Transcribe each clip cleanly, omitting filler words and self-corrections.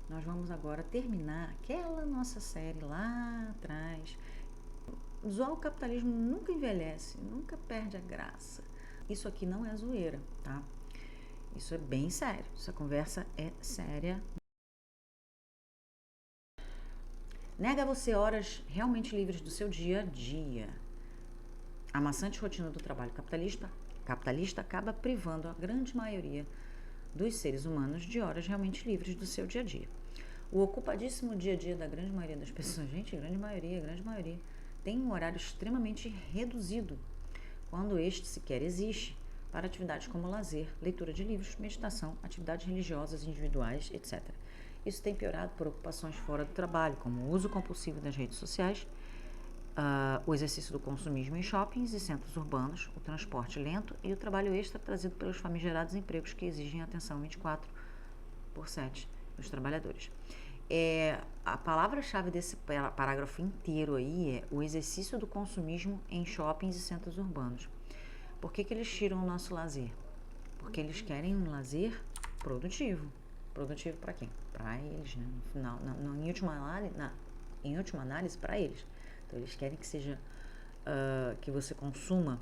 nós vamos agora terminar aquela nossa série lá atrás. Zoar o capitalismo nunca envelhece, nunca perde a graça. Isso aqui não é zoeira, tá? Isso é bem sério, essa conversa é séria. Nega você horas realmente livres do seu dia a dia. A maçante rotina do trabalho capitalista acaba privando a grande maioria dos seres humanos de horas realmente livres do seu dia a dia. O ocupadíssimo dia a dia da grande maioria das pessoas, gente, grande maioria, tem um horário extremamente reduzido, quando este sequer existe, para atividades como lazer, leitura de livros, meditação, atividades religiosas individuais, etc. Isso tem piorado por ocupações fora do trabalho, como o uso compulsivo das redes sociais, o exercício do consumismo em shoppings e centros urbanos, o transporte lento e o trabalho extra trazido pelos famigerados empregos que exigem atenção 24/7 dos trabalhadores. A palavra-chave desse parágrafo inteiro aí é o exercício do consumismo em shoppings e centros urbanos. Por que eles tiram o nosso lazer? Porque eles querem um lazer produtivo. Produtivo para quem? Para eles, né? No final, em última análise, para eles. Então, eles querem que seja, que você consuma.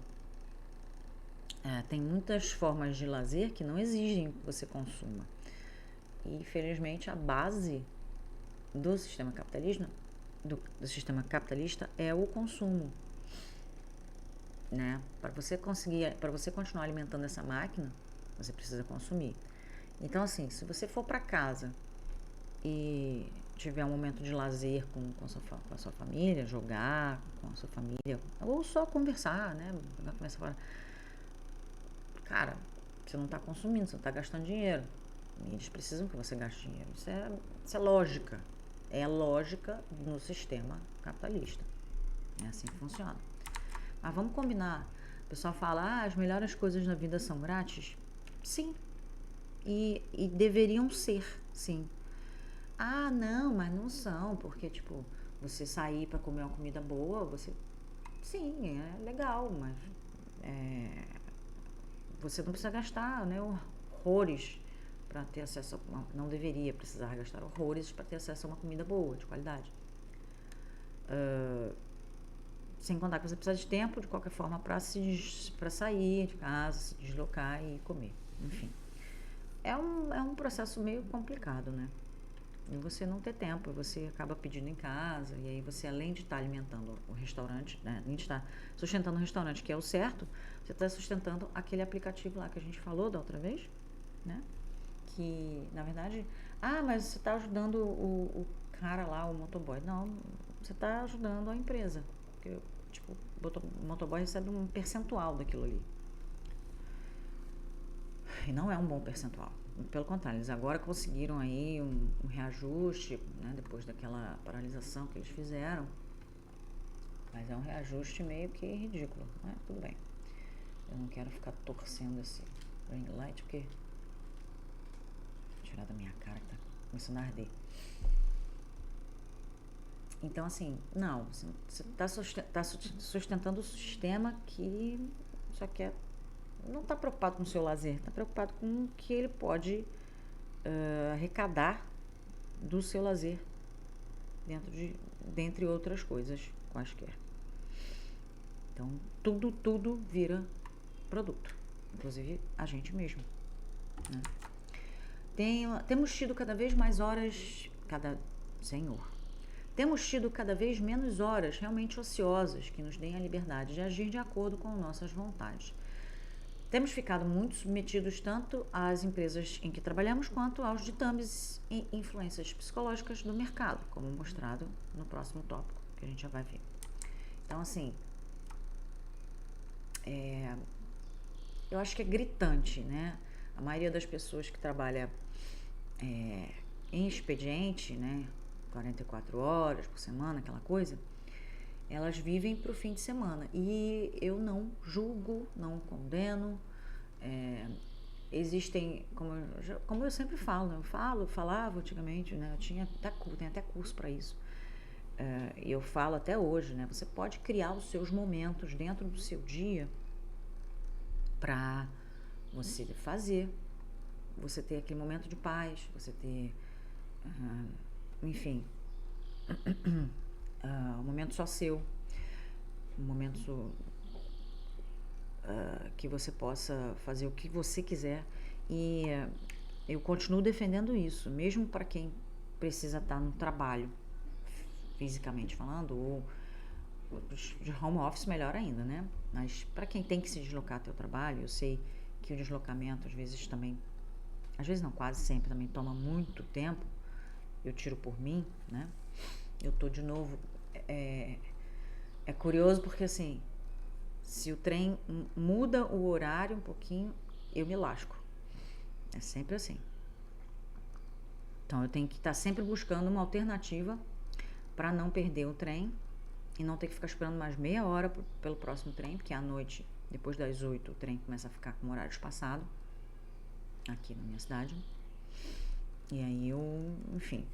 Tem muitas formas de lazer que não exigem que você consuma. E, infelizmente, a base do sistema capitalista, é o consumo, né? Para você continuar alimentando essa máquina, você precisa consumir. Então, assim, se você for para casa e tiver um momento de lazer com a sua família, jogar com a sua família, ou só conversar, né? Começa a falar, cara, você não está consumindo, você não está gastando dinheiro. E eles precisam que você gaste dinheiro. Isso é lógica. É a lógica no sistema capitalista. É assim que funciona. Mas vamos combinar. O pessoal fala, as melhores coisas na vida são grátis? Sim. E deveriam ser, sim. Não, mas não são, porque, tipo, você sair para comer uma comida boa, sim, é legal, mas você não precisa gastar, né, horrores para ter acesso não deveria precisar gastar horrores para ter acesso a uma comida boa, de qualidade. Sem contar que você precisa de tempo, de qualquer forma, para sair de casa, se deslocar e comer. Enfim, é um processo meio complicado, né? E você não ter tempo, você acaba pedindo em casa, e aí você, além de estar alimentando o restaurante, né, além de estar sustentando o restaurante, que é o certo, você está sustentando aquele aplicativo lá que a gente falou da outra vez, né? Que, na verdade, mas você está ajudando o cara lá, o motoboy. Não, você está ajudando a empresa. Porque, tipo, o motoboy recebe um percentual daquilo ali. E não é um bom percentual. Pelo contrário, eles agora conseguiram aí um reajuste, né, depois daquela paralisação que eles fizeram. Mas é um reajuste meio que ridículo, né? Tudo bem. Eu não quero ficar torcendo esse ring light, porque... Vou tirar da minha cara que tá começando a arder. Então, assim, não, você está sustentando o sistema que só quer... Não está preocupado com o seu lazer, está preocupado com o que ele pode arrecadar do seu lazer, dentre outras coisas quaisquer. Então, tudo vira produto, inclusive a gente mesmo, né? Temos tido cada vez mais horas, temos tido cada vez menos horas realmente ociosas que nos deem a liberdade de agir de acordo com nossas vontades. Temos ficado muito submetidos tanto às empresas em que trabalhamos quanto aos ditames e influências psicológicas do mercado, como mostrado no próximo tópico, que a gente já vai ver. Então, assim, eu acho que é gritante, né? A maioria das pessoas que trabalha em expediente, né, 44 horas por semana, aquela coisa, elas vivem para o fim de semana. E eu não julgo, não condeno. Existem, como eu sempre falo, né? Falava antigamente, né? Tem até curso para isso. E eu falo até hoje, né? Você pode criar os seus momentos dentro do seu dia para você fazer, você ter aquele momento de paz, você ter enfim, um momento só seu, um momento que você possa fazer o que você quiser. E eu continuo defendendo isso, mesmo para quem precisa estar no trabalho, fisicamente falando, ou de home office, melhor ainda, né? Mas para quem tem que se deslocar até o trabalho, eu sei que o deslocamento às vezes também, às vezes não, quase sempre também toma muito tempo. Eu tiro por mim, né? Eu tô de novo, é curioso porque assim, se o trem muda o horário um pouquinho, eu me lasco. É sempre assim. Então eu tenho que estar sempre buscando uma alternativa para não perder o trem e não ter que ficar esperando mais meia hora pelo próximo trem, porque à noite, depois das 8, o trem começa a ficar com o horário espaçado aqui na minha cidade. E aí eu, enfim,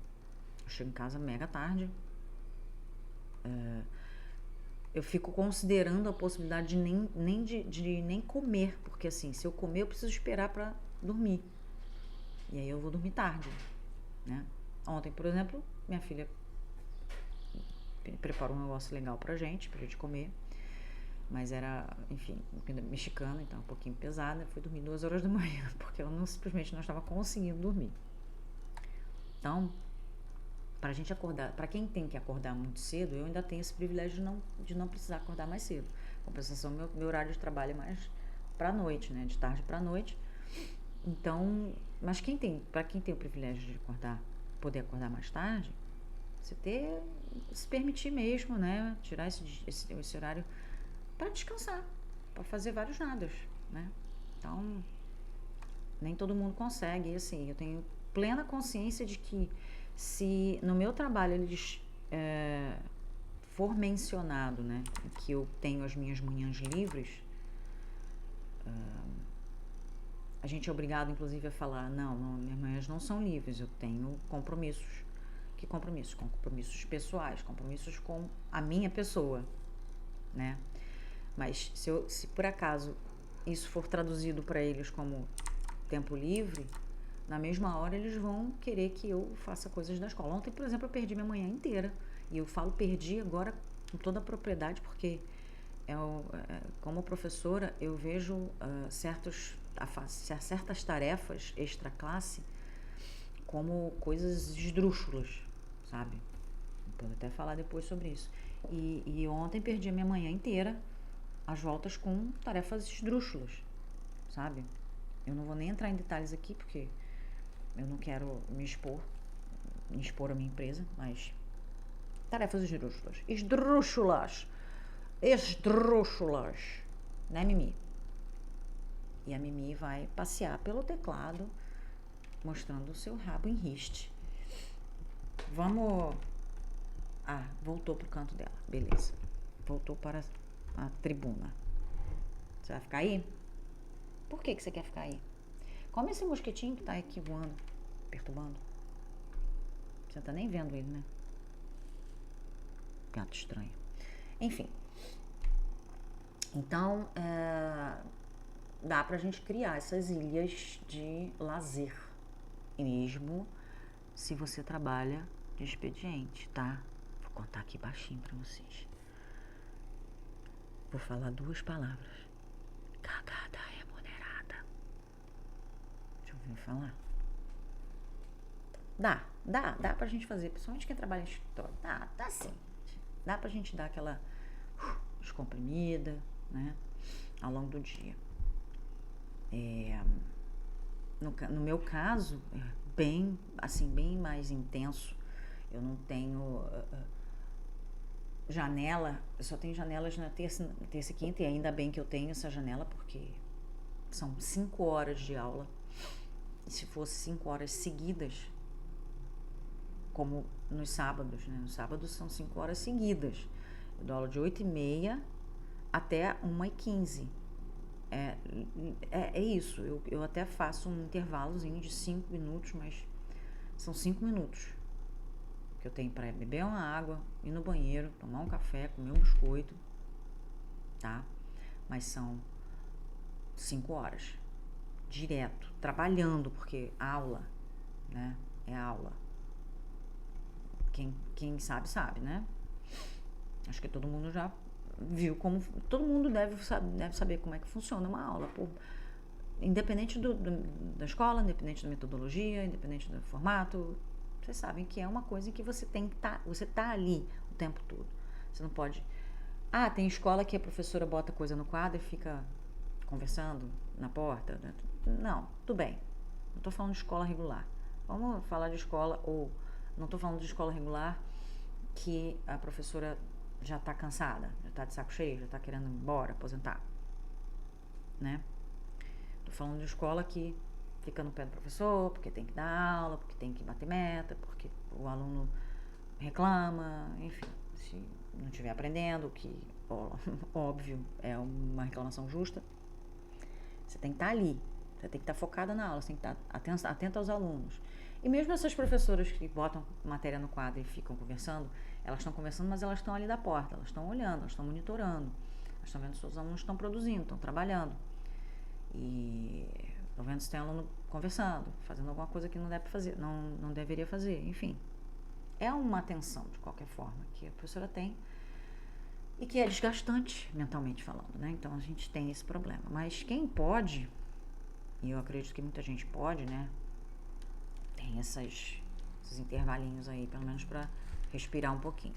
eu chego em casa mega tarde. Eu fico considerando a possibilidade de nem comer, porque assim, se eu comer eu preciso esperar para dormir. E aí eu vou dormir tarde, né? Ontem, por exemplo, minha filha preparou um negócio legal pra gente comer. Mas era, enfim, comida mexicana, então um pouquinho pesada. Fui dormir 2 horas da manhã, porque eu simplesmente não estava conseguindo dormir. Então, pra gente acordar, pra quem tem que acordar muito cedo, eu ainda tenho esse privilégio de não precisar acordar mais cedo. Compensação, meu horário de trabalho é mais pra noite, né? De tarde pra noite. Então, mas pra quem tem o privilégio de poder acordar mais tarde, se permitir mesmo, né? Tirar esse horário para descansar, para fazer vários nadas, né? Então, nem todo mundo consegue. E assim, eu tenho plena consciência de que se no meu trabalho eles for mencionado, né, que eu tenho as minhas manhãs livres, a gente é obrigado, inclusive, a falar, não, minhas manhãs não são livres, eu tenho compromissos. Que compromissos? Compromissos pessoais, compromissos com a minha pessoa, né? Mas se por acaso isso for traduzido para eles como tempo livre, na mesma hora eles vão querer que eu faça coisas da escola. Ontem, por exemplo, eu perdi minha manhã inteira. E eu falo perdi agora com toda a propriedade, porque como professora eu vejo certas tarefas extra-classe como coisas esdrúxulas, sabe? Pode até falar depois sobre isso. E ontem perdi a minha manhã inteira às voltas com tarefas esdrúxulas, sabe? Eu não vou nem entrar em detalhes aqui, porque eu não quero me expor a minha empresa, mas tarefas esdrúxulas, né, Mimi? E a Mimi vai passear pelo teclado, mostrando o seu rabo em riste. Vamos... voltou pro canto dela, beleza. Voltou para a tribuna. Você vai ficar aí? Por que você quer ficar aí? Come esse mosquitinho que tá aqui voando, perturbando. Você não tá nem vendo ele, né? Gato estranho. Enfim. Então, dá pra gente criar essas ilhas de lazer, mesmo se você trabalha de expediente, tá? Vou contar aqui baixinho pra vocês. Vou falar 2 palavras. Cagada remunerada. Deixa eu ouvir falar. Dá pra gente fazer, principalmente quem trabalha em escritório. Dá sim. Dá pra gente dar aquela descomprimida, né? Ao longo do dia. No meu caso, bem mais intenso. Eu não tenho janela, eu só tenho janelas na terça e quinta, e ainda bem que eu tenho essa janela, porque são 5 horas de aula. E se fosse 5 horas seguidas, como nos sábados, né? Nos sábados são 5 horas seguidas. Eu dou aula de 8h30 até 1h15. É isso. Eu até faço um intervalozinho de 5 minutos, mas são 5 minutos que eu tenho para beber uma água, ir no banheiro, tomar um café, comer um biscoito, tá? Mas são 5 horas direto, trabalhando, porque aula, né? É aula. Quem sabe, né? Acho que todo mundo já viu como... Todo mundo deve saber como é que funciona uma aula. Independente da escola, independente da metodologia, independente do formato, vocês sabem que é uma coisa em que você tem que você tá ali o tempo todo. Você não pode... tem escola que a professora bota coisa no quadro e fica conversando na porta. Né? Não, tudo bem. Não estou falando de escola regular. Vamos falar de escola, ou não estou falando de escola regular que a professora já está cansada, já está de saco cheio, já está querendo ir embora, aposentar. Né? Tô falando de escola que fica no pé do professor, porque tem que dar aula, porque tem que bater meta, porque o aluno reclama, enfim, se não estiver aprendendo, que óbvio é uma reclamação justa, você tem que estar ali, você tem que estar focada na aula, você tem que estar atenta aos alunos. E mesmo essas professoras que botam matéria no quadro e ficam conversando, elas estão conversando, mas elas estão ali da porta, elas estão olhando, elas estão monitorando, elas estão vendo se os alunos estão produzindo, estão trabalhando. E estão vendo se tem aluno conversando, fazendo alguma coisa que não deve fazer, não deveria fazer, enfim. É uma atenção, de qualquer forma, que a professora tem e que é desgastante, mentalmente falando, né? Então, a gente tem esse problema. Mas quem pode, e eu acredito que muita gente pode, né? Tem esses intervalinhos aí, pelo menos para respirar um pouquinho.